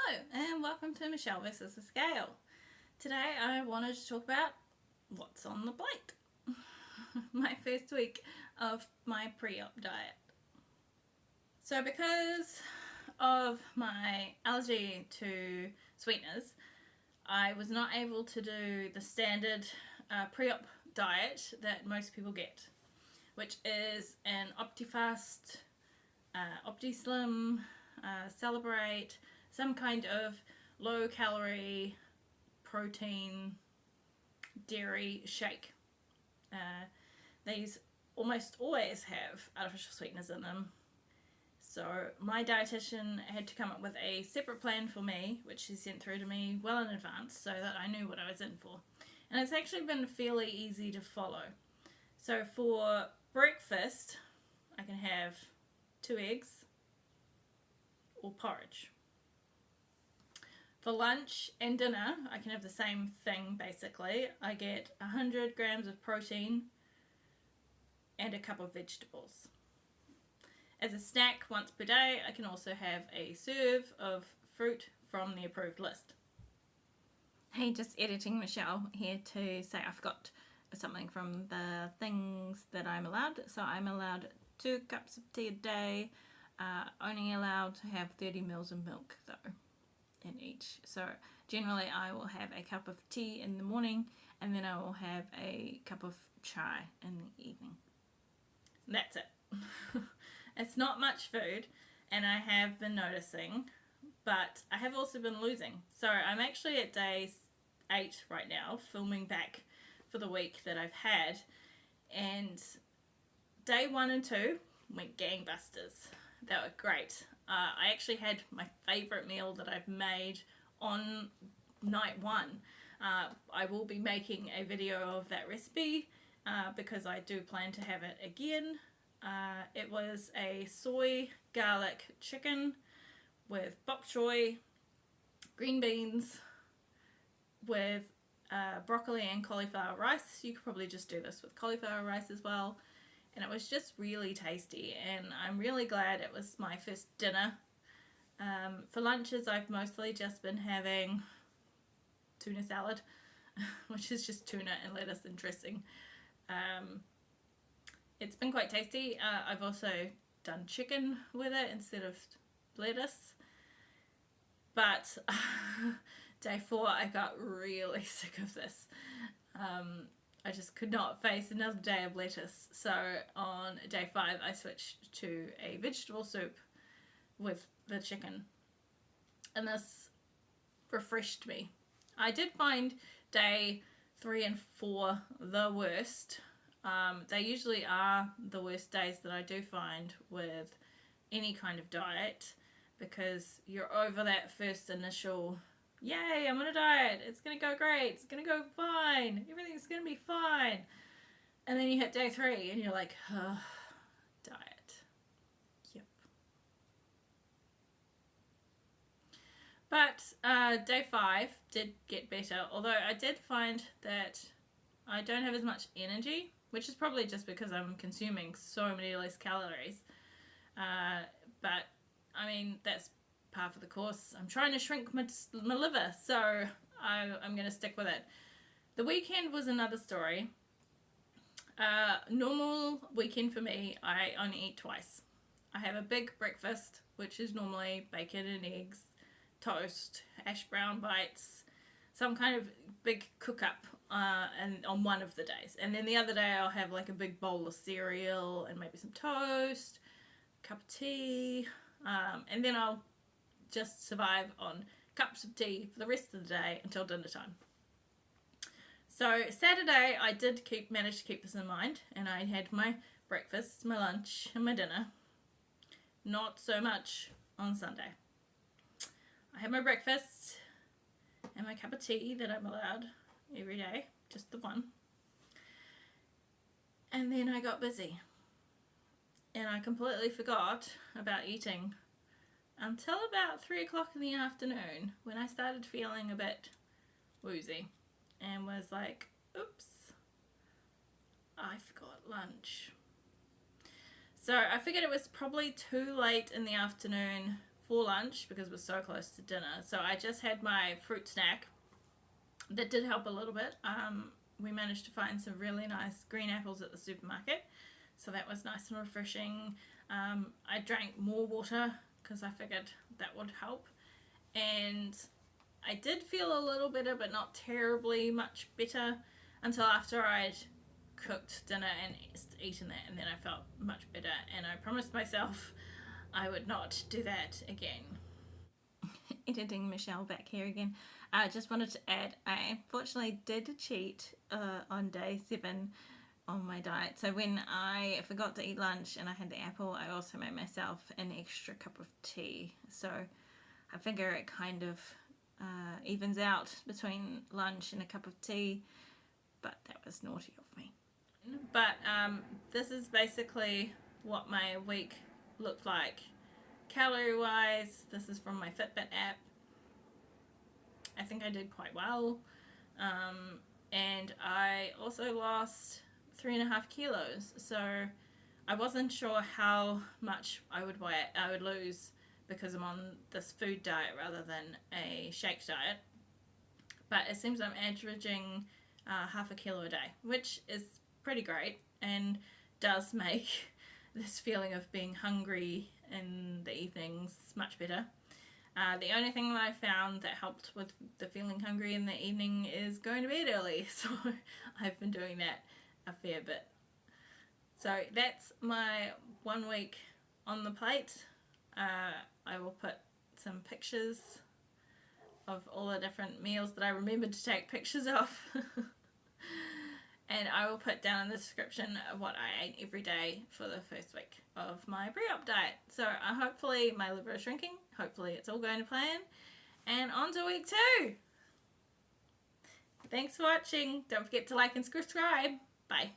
Hello and welcome to Michelle vs. the Scale. Today I wanted to talk about what's on the plate. My first week of my pre-op diet. So because of my allergy to sweeteners, I was not able to do the standard pre-op diet that most people get, which is an OptiFast, OptiSlim, Celebrate, some kind of low calorie protein dairy shake. These almost always have artificial sweeteners in them, so my dietitian had to come up with a separate plan for me, which she sent through to me well in advance so that I knew what I was in for, and it's actually been fairly easy to follow. So for breakfast I can have 2 eggs or porridge. For lunch and dinner, I can have the same thing basically. I get 100 grams of protein and a cup of vegetables. As a snack once per day, I can also have a serve of fruit from the approved list. Hey, just editing Michelle here to say I forgot something from the things that I'm allowed. So I'm allowed 2 cups of tea a day, only allowed to have 30 mils of milk though in each. So generally I will have a cup of tea in the morning and then I will have a cup of chai in the evening. That's it. It's not much food, and I have been noticing, but I have also been losing. So I'm actually at day 8 right now, filming back for the week that I've had, and day 1 and 2 went gangbusters. They were great. I actually had my favourite meal that I've made on night 1. I will be making a video of that recipe because I do plan to have it again. It was a soy garlic chicken with bok choy, green beans, with broccoli and cauliflower rice. You could probably just do this with cauliflower rice as well. And it was just really tasty, and I'm really glad it was my first dinner. For lunches I've mostly just been having tuna salad, which is just tuna and lettuce and dressing. It's been quite tasty. I've also done chicken with it instead of lettuce. But day 4 I got really sick of this. I just could not face another day of lettuce. So on day 5 I switched to a vegetable soup with the chicken. And this refreshed me. I did find day 3 and 4 the worst. They usually are the worst days that I do find with any kind of diet, because you're over that first initial, yay, I'm on a diet, it's gonna go great, it's gonna go fine, everything's gonna be fine. And then you hit day 3 and you're like, oh, diet. Yep. But day 5 did get better, although I did find that I don't have as much energy, which is probably just because I'm consuming so many less calories. But I mean, that's par for the course. I'm trying to shrink my liver, so I'm going to stick with it. The weekend was another story. Normal weekend for me, I only eat twice. I have a big breakfast, which is normally bacon and eggs, toast, hash brown bites, some kind of big cook up and on one of the days. And then the other day I'll have like a big bowl of cereal and maybe some toast, a cup of tea, and then I'll just survive on cups of tea for the rest of the day until dinner time. So Saturday I did manage to keep this in mind, and I had my breakfast, my lunch and my dinner. Not so much on Sunday. I had my breakfast and my cup of tea that I'm allowed every day, just the one. And then I got busy and I completely forgot about eating until about 3 o'clock in the afternoon, when I started feeling a bit woozy and was like, oops, I forgot lunch. So I figured it was probably too late in the afternoon for lunch because we're so close to dinner. So I just had my fruit snack. That did help a little bit. We managed to find some really nice green apples at the supermarket, so that was nice and refreshing. I drank more water because I figured that would help, and I did feel a little better, but not terribly much better until after I'd cooked dinner and eaten that, and then I felt much better, and I promised myself I would not do that again. Editing Michelle back here again. I just wanted to add, I unfortunately did cheat on day 7 on my diet. So when I forgot to eat lunch and I had the apple, I also made myself an extra cup of tea. So I figure it kind of evens out between lunch and a cup of tea, but that was naughty of me. But this is basically what my week looked like calorie wise. This is from my Fitbit app. I think I did quite well, and I also lost 3.5 kilos, so I wasn't sure how much I would lose because I'm on this food diet rather than a shake diet, but it seems I'm averaging half a kilo a day, which is pretty great and does make this feeling of being hungry in the evenings much better. The only thing that I found that helped with the feeling hungry in the evening is going to bed early, so I've been doing that a fair bit. So that's my 1 week on the plate. I will put some pictures of all the different meals that I remembered to take pictures of. And I will put down in the description what I ate every day for the first week of my pre-op diet. So hopefully my liver is shrinking. Hopefully it's all going to plan. And on to week 2. Thanks for watching. Don't forget to like and subscribe. Bye.